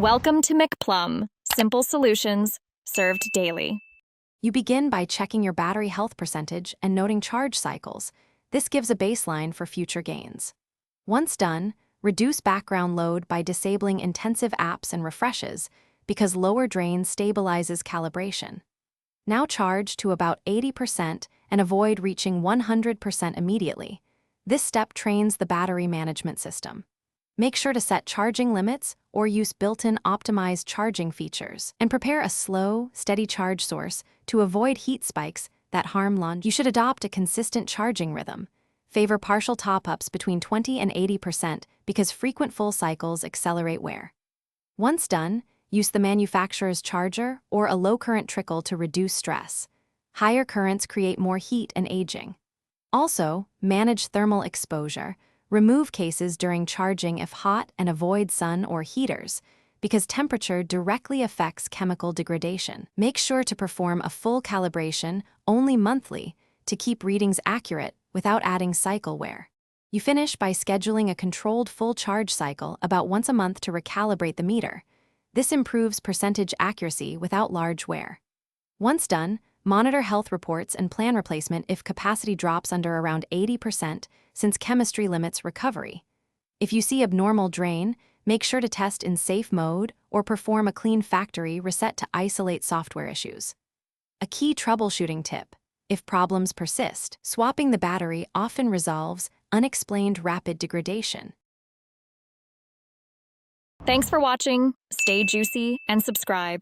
Welcome to McPlum, simple solutions served daily. You begin by checking your battery health percentage and noting charge cycles. This gives a baseline for future gains. Once done, reduce background load by disabling intensive apps and refreshes, because lower drain stabilizes calibration. Now charge to about 80% and avoid reaching 100% immediately. This step trains the battery management system. Make sure to set charging limits or use built-in optimized charging features, and prepare a slow, steady charge source to avoid heat spikes that harm lungs. You should adopt a consistent charging rhythm. Favor partial top-ups between 20 and 80% because frequent full cycles accelerate wear. Once done, use the manufacturer's charger or a low-current trickle to reduce stress. Higher currents create more heat and aging. Also, manage thermal exposure. Remove cases during charging if hot and avoid sun or heaters, because temperature directly affects chemical degradation. Make sure to perform a full calibration only monthly to keep readings accurate without adding cycle wear. You finish by scheduling a controlled full charge cycle about once a month to recalibrate the meter. This improves percentage accuracy without large wear. Once done, monitor health reports and plan replacement if capacity drops under around 80%, since chemistry limits recovery. If you see abnormal drain, make sure to test in safe mode or perform a clean factory reset to isolate software issues. A key troubleshooting tip: if problems persist, swapping the battery often resolves unexplained rapid degradation. Thanks for watching. Stay juicy and subscribe.